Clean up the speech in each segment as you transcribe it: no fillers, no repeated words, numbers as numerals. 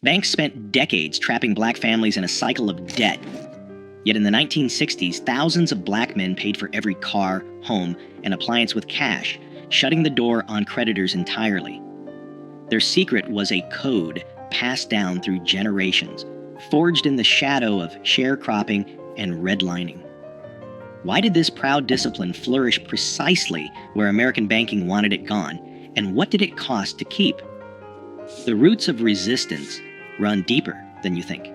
Banks spent decades trapping black families in a cycle of debt. Yet in the 1960s, thousands of black men paid for every car, home, and appliance with cash, shutting the door on creditors entirely. Their secret was a code passed down through generations, forged in the shadow of sharecropping and redlining. Why did this proud discipline flourish precisely where American banking wanted it gone, and what did it cost to keep? The roots of resistance run deeper than you think.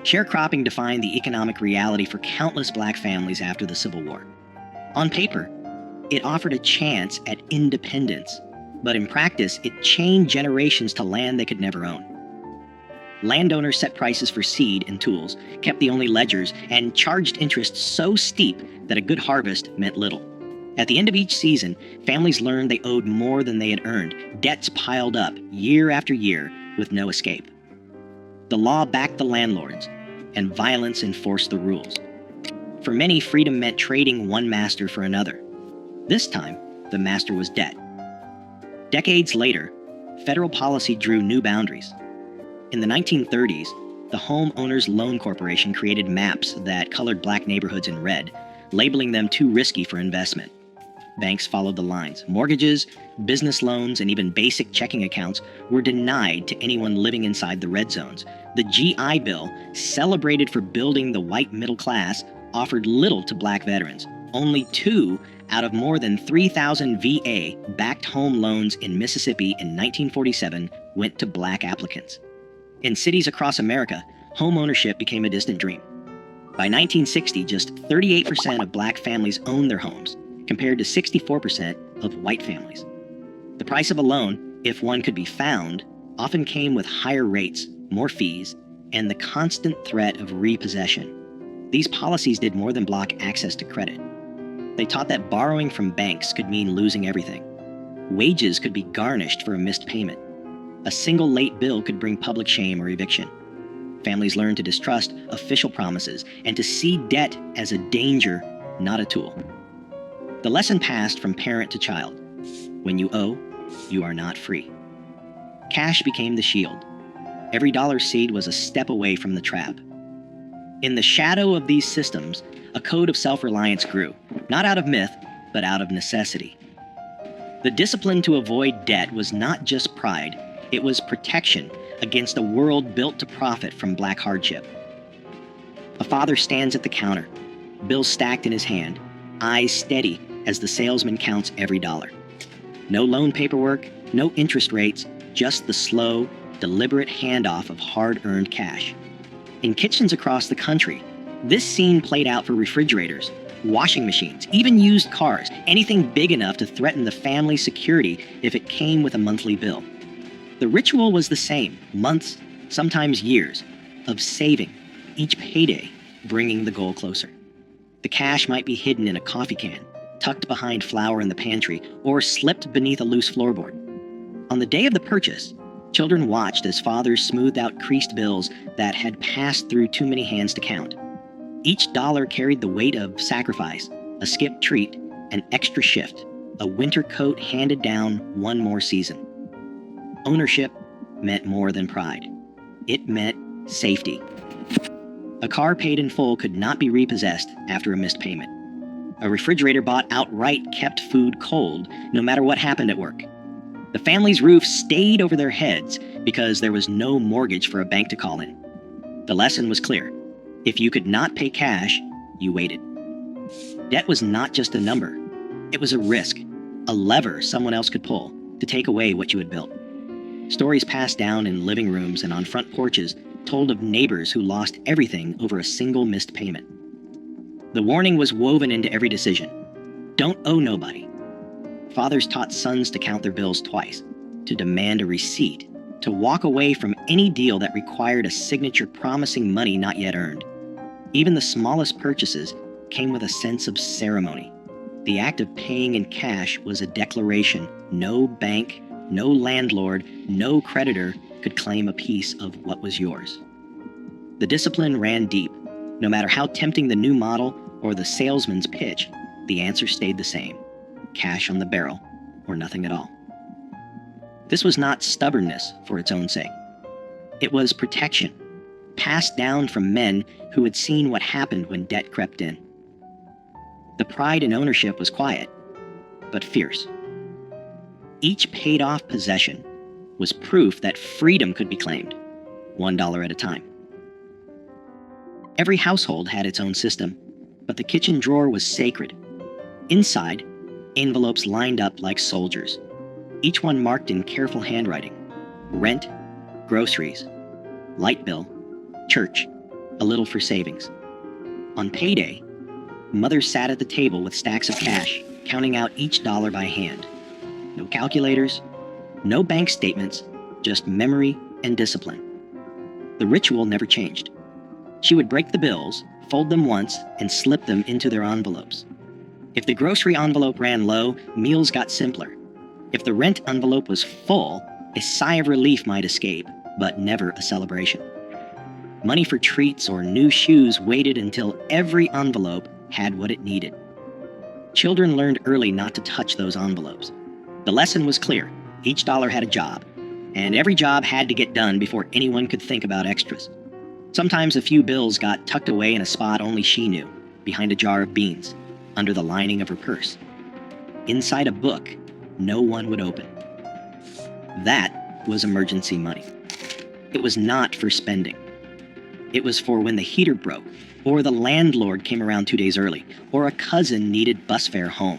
Sharecropping defined the economic reality for countless black families after the Civil War. On paper, it offered a chance at independence, but in practice, it chained generations to land they could never own. Landowners set prices for seed and tools, kept the only ledgers, and charged interest so steep that a good harvest meant little. At the end of each season, families learned they owed more than they had earned. Debts piled up year after year with no escape. The law backed the landlords, and violence enforced the rules. For many, freedom meant trading one master for another. This time, the master was debt. Decades later, federal policy drew new boundaries. In the 1930s, the Home Owners Loan Corporation created maps that colored black neighborhoods in red, labeling them too risky for investment. Banks followed the lines. Mortgages, business loans, and even basic checking accounts were denied to anyone living inside the red zones. The GI Bill, celebrated for building the white middle class, offered little to black veterans. Only 2 out of more than 3,000 VA-backed home loans in Mississippi in 1947 went to black applicants. In cities across America, home ownership became a distant dream. By 1960, just 38% of black families owned their homes, compared to 64% of white families. The price of a loan, if one could be found, often came with higher rates, more fees, and the constant threat of repossession. These policies did more than block access to credit. They taught that borrowing from banks could mean losing everything. Wages could be garnished for a missed payment. A single late bill could bring public shame or eviction. Families learned to distrust official promises and to see debt as a danger, not a tool. The lesson passed from parent to child. When you owe, you are not free. Cash became the shield. Every dollar seed was a step away from the trap. In the shadow of these systems, a code of self-reliance grew, not out of myth, but out of necessity. The discipline to avoid debt was not just pride, it was protection against a world built to profit from black hardship. A father stands at the counter, bills stacked in his hand, eyes steady as the salesman counts every dollar. No loan paperwork, no interest rates, just the slow, deliberate handoff of hard-earned cash. In kitchens across the country, this scene played out for refrigerators, washing machines, even used cars, anything big enough to threaten the family's security if it came with a monthly bill. The ritual was the same, months, sometimes years, of saving, each payday bringing the goal closer. The cash might be hidden in a coffee can, tucked behind flour in the pantry, or slipped beneath a loose floorboard. On the day of the purchase, children watched as fathers smoothed out creased bills that had passed through too many hands to count. Each dollar carried the weight of sacrifice, a skipped treat, an extra shift, a winter coat handed down one more season. Ownership meant more than pride. It meant safety. A car paid in full could not be repossessed after a missed payment. A refrigerator bought outright kept food cold, no matter what happened at work. The family's roof stayed over their heads because there was no mortgage for a bank to call in. The lesson was clear. If you could not pay cash, you waited. Debt was not just a number. It was a risk, a lever someone else could pull to take away what you had built. Stories passed down in living rooms and on front porches told of neighbors who lost everything over a single missed payment. The warning was woven into every decision. Don't owe nobody. Fathers taught sons to count their bills twice, to demand a receipt, to walk away from any deal that required a signature promising money not yet earned. Even the smallest purchases came with a sense of ceremony. The act of paying in cash was a declaration. No bank, no landlord, no creditor could claim a piece of what was yours. The discipline ran deep. No matter how tempting the new model or the salesman's pitch, the answer stayed the same: cash on the barrel or nothing at all. This was not stubbornness for its own sake. It was protection, passed down from men who had seen what happened when debt crept in. The pride in ownership was quiet, but fierce. Each paid-off possession was proof that freedom could be claimed, $1 at a time. Every household had its own system, but the kitchen drawer was sacred. Inside, envelopes lined up like soldiers, each one marked in careful handwriting: rent, groceries, light bill, church, a little for savings. On payday, mothers sat at the table with stacks of cash, counting out each dollar by hand. No calculators, no bank statements, just memory and discipline. The ritual never changed. She would break the bills, fold them once, and slip them into their envelopes. If the grocery envelope ran low, meals got simpler. If the rent envelope was full, a sigh of relief might escape, but never a celebration. Money for treats or new shoes waited until every envelope had what it needed. Children learned early not to touch those envelopes. The lesson was clear: each dollar had a job, and every job had to get done before anyone could think about extras. Sometimes a few bills got tucked away in a spot only she knew, behind a jar of beans, under the lining of her purse. Inside a book no one would open. That was emergency money. It was not for spending. It was for when the heater broke, or the landlord came around 2 days early, or a cousin needed bus fare home.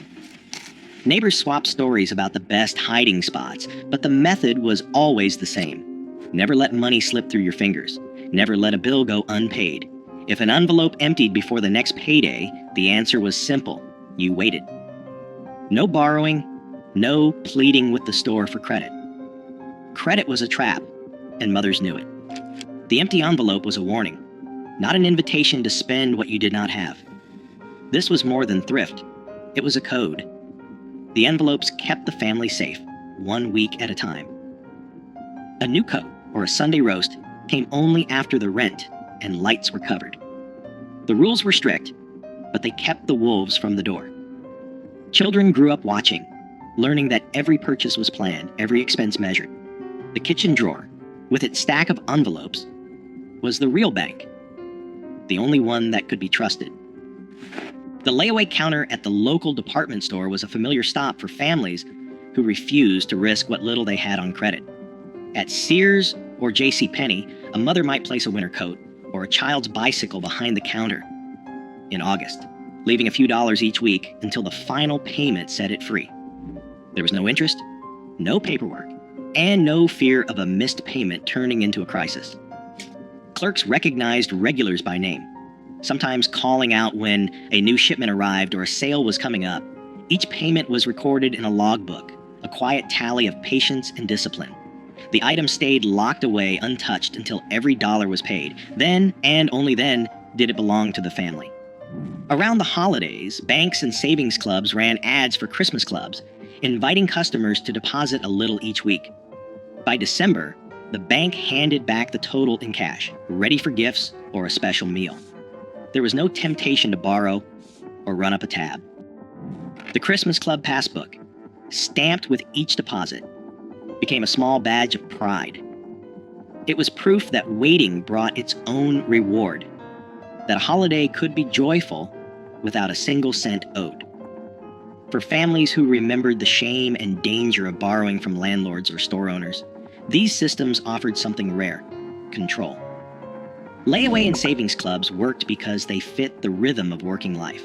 Neighbors swapped stories about the best hiding spots, but the method was always the same. Never let money slip through your fingers. Never let a bill go unpaid. If an envelope emptied before the next payday, the answer was simple: you waited. No borrowing, no pleading with the store for credit. Credit was a trap, and mothers knew it. The empty envelope was a warning, not an invitation to spend what you did not have. This was more than thrift. It was a code. The envelopes kept the family safe, 1 week at a time. A new coat or a Sunday roast came only after the rent and lights were covered. The rules were strict, but they kept the wolves from the door. Children grew up watching, learning that every purchase was planned, every expense measured. The kitchen drawer, with its stack of envelopes, was the real bank, the only one that could be trusted. The layaway counter at the local department store was a familiar stop for families who refused to risk what little they had on credit. At Sears or JCPenney, a mother might place a winter coat or a child's bicycle behind the counter in August, leaving a few dollars each week until the final payment set it free. There was no interest, no paperwork, and no fear of a missed payment turning into a crisis. Clerks recognized regulars by name, sometimes calling out when a new shipment arrived or a sale was coming up. Each payment was recorded in a logbook, a quiet tally of patience and discipline. The item stayed locked away untouched until every dollar was paid. Then, and only then, did it belong to the family. Around the holidays, banks and savings clubs ran ads for Christmas clubs, inviting customers to deposit a little each week. By December, the bank handed back the total in cash, ready for gifts or a special meal. There was no temptation to borrow or run up a tab. The Christmas Club passbook, stamped with each deposit, became a small badge of pride. It was proof that waiting brought its own reward, that a holiday could be joyful without a single cent owed. For families who remembered the shame and danger of borrowing from landlords or store owners, these systems offered something rare: control. Layaway and savings clubs worked because they fit the rhythm of working life,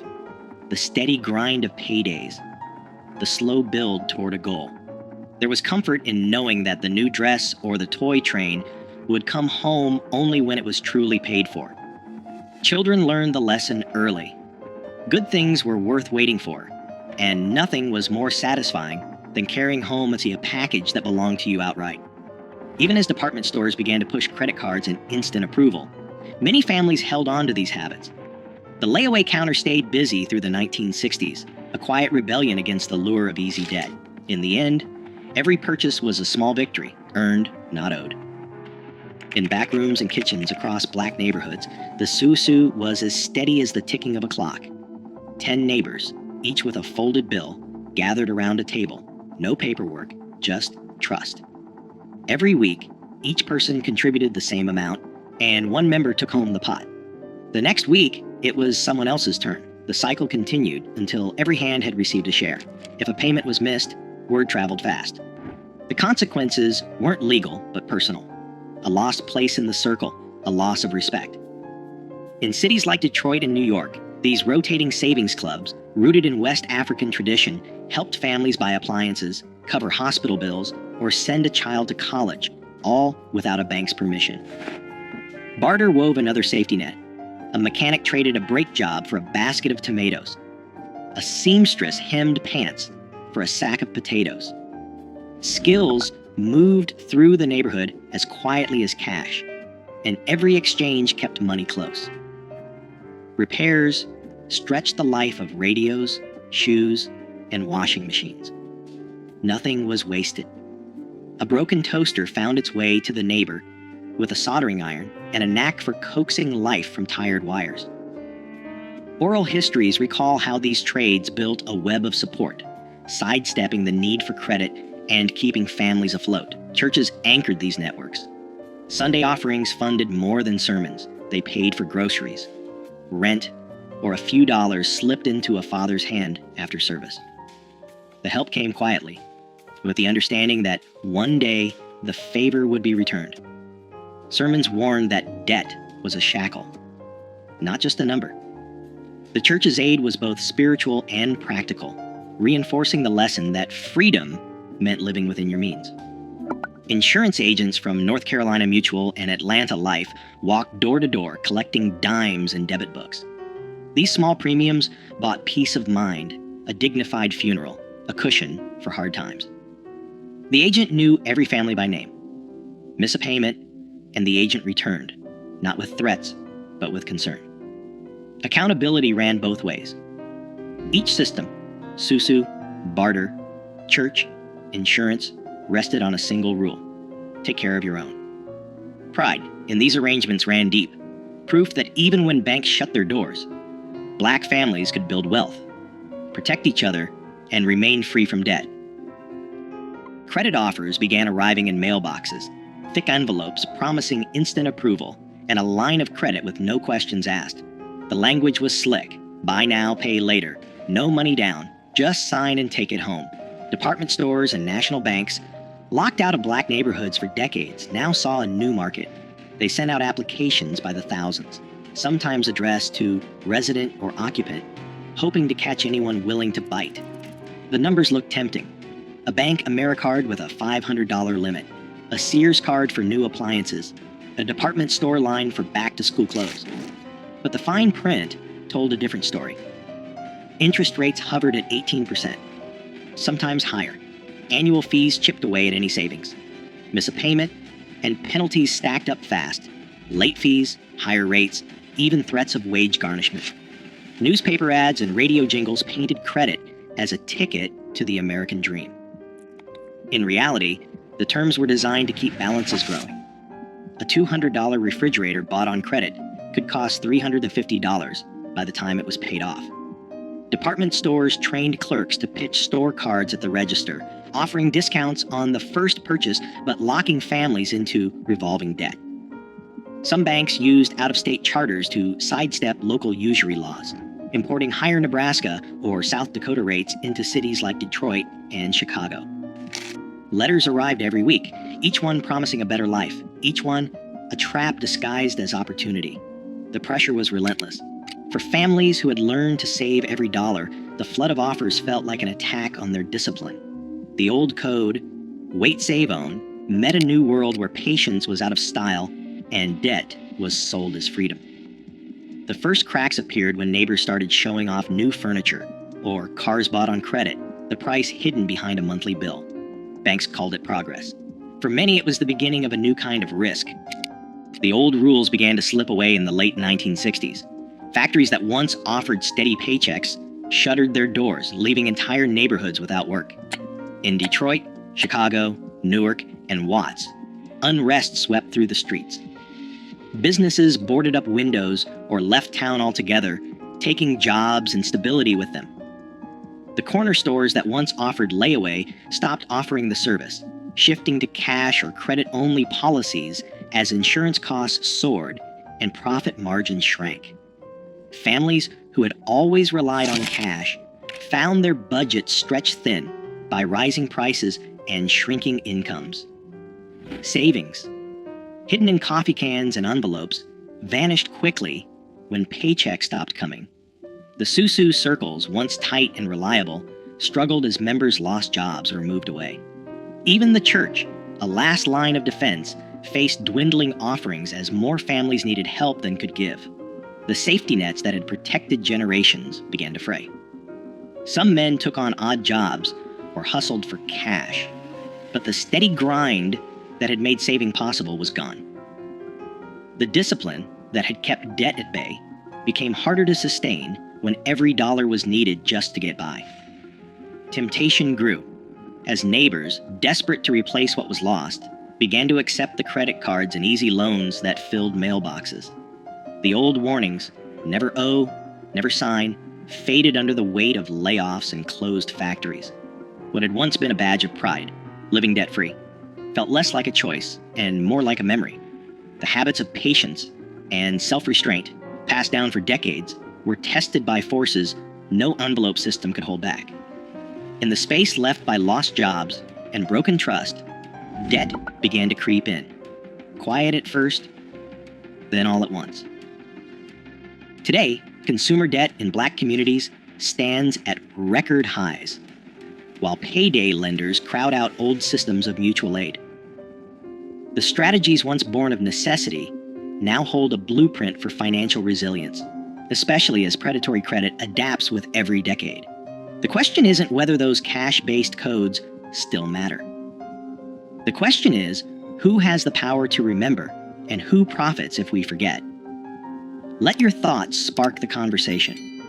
the steady grind of paydays, the slow build toward a goal. There was comfort in knowing that the new dress or the toy train would come home only when it was truly paid for. Children learned the lesson early. Good things were worth waiting for, and nothing was more satisfying than carrying home a package that belonged to you outright. Even as department stores began to push credit cards and instant approval, many families held on to these habits. The layaway counter stayed busy through the 1960s, a quiet rebellion against the lure of easy debt. In the end, every purchase was a small victory, earned, not owed. In back rooms and kitchens across black neighborhoods, the susu was as steady as the ticking of a clock. 10 neighbors, each with a folded bill, gathered around a table. No paperwork, just trust. Every week, Each person contributed the same amount, and one member took home the pot. The next week, it was someone else's turn. The cycle continued until every hand had received a share. If a payment was missed, word traveled fast. The consequences weren't legal, but personal. A lost place in the circle, a loss of respect. In cities like Detroit and New York, these rotating savings clubs, rooted in West African tradition, helped families buy appliances, cover hospital bills, or send a child to college, all without a bank's permission. Barter wove another safety net. A mechanic traded a brake job for a basket of tomatoes. A seamstress hemmed pants for a sack of potatoes. Skills moved through the neighborhood as quietly as cash, and every exchange kept money close. Repairs stretched the life of radios, shoes, and washing machines. Nothing was wasted. A broken toaster found its way to the neighbor with a soldering iron and a knack for coaxing life from tired wires. Oral histories recall how these trades built a web of support, sidestepping the need for credit and keeping families afloat. Churches anchored these networks. Sunday offerings funded more than sermons. They paid for groceries, rent, or a few dollars slipped into a father's hand after service. The help came quietly, with the understanding that one day the favor would be returned. Sermons warned that debt was a shackle, not just a number. The church's aid was both spiritual and practical, reinforcing the lesson that freedom meant living within your means. Insurance agents from North Carolina Mutual and Atlanta Life walked door to door collecting dimes and debit books. These small premiums bought peace of mind, a dignified funeral, a cushion for hard times. The agent knew every family by name. Miss a payment, and the agent returned, not with threats, but with concern. Accountability ran both ways. Each system, susu, barter, church, insurance, rested on a single rule: take care of your own. Pride in these arrangements ran deep, proof that even when banks shut their doors, Black families could build wealth, protect each other, and remain free from debt. Credit offers began arriving in mailboxes, thick envelopes promising instant approval, and a line of credit with no questions asked. The language was slick: buy now, pay later, no money down, just sign and take it home. Department stores and national banks, locked out of Black neighborhoods for decades, now saw a new market. They sent out applications by the thousands, sometimes addressed to resident or occupant, hoping to catch anyone willing to bite. The numbers looked tempting: a bank AmeriCard with a $500 limit, a Sears card for new appliances, a department store line for back-to-school clothes. But the fine print told a different story. Interest rates hovered at 18%, sometimes higher. Annual fees chipped away at any savings. Miss a payment, and penalties stacked up fast. Late fees, higher rates, even threats of wage garnishment. Newspaper ads and radio jingles painted credit as a ticket to the American dream. In reality, the terms were designed to keep balances growing. A $200 refrigerator bought on credit could cost $350 by the time it was paid off. Department stores trained clerks to pitch store cards at the register, offering discounts on the first purchase but locking families into revolving debt. Some banks used out-of-state charters to sidestep local usury laws, importing higher Nebraska or South Dakota rates into cities like Detroit and Chicago. Letters arrived every week, each one promising a better life, each one a trap disguised as opportunity. The pressure was relentless. For families who had learned to save every dollar, the flood of offers felt like an attack on their discipline. The old code, wait, save, own, met a new world where patience was out of style and debt was sold as freedom. The first cracks appeared when neighbors started showing off new furniture or cars bought on credit, the price hidden behind a monthly bill. Banks called it progress. For many, it was the beginning of a new kind of risk. The old rules began to slip away in the late 1960s. Factories that once offered steady paychecks shuttered their doors, leaving entire neighborhoods without work. In Detroit, Chicago, Newark, and Watts, unrest swept through the streets. Businesses boarded up windows or left town altogether, taking jobs and stability with them. The corner stores that once offered layaway stopped offering the service. shifting to cash or credit-only policies as insurance costs soared and profit margins shrank. Families who had always relied on cash found their budgets stretched thin by rising prices and shrinking incomes. Savings, hidden in coffee cans and envelopes, vanished quickly when paychecks stopped coming. The Susu circles, once tight and reliable, struggled as members lost jobs or moved away. Even the church, a last line of defense, faced dwindling offerings as more families needed help than could give. The safety nets that had protected generations began to fray. Some men took on odd jobs or hustled for cash, but the steady grind that had made saving possible was gone. The discipline that had kept debt at bay became harder to sustain when every dollar was needed just to get by. Temptation grew as neighbors, desperate to replace what was lost, began to accept the credit cards and easy loans that filled mailboxes. The old warnings, never owe, never sign, faded under the weight of layoffs and closed factories. What had once been a badge of pride, living debt-free, felt less like a choice and more like a memory. The habits of patience and self-restraint, passed down for decades, were tested by forces no envelope system could hold back. In the space left by lost jobs and broken trust, debt began to creep in. Quiet at first, then all at once. Today, consumer debt in Black communities stands at record highs, while payday lenders crowd out old systems of mutual aid. The strategies once born of necessity now hold a blueprint for financial resilience, especially as predatory credit adapts with every decade. The question isn't whether those cash-based codes still matter. The question is, who has the power to remember and who profits if we forget? Let your thoughts spark the conversation.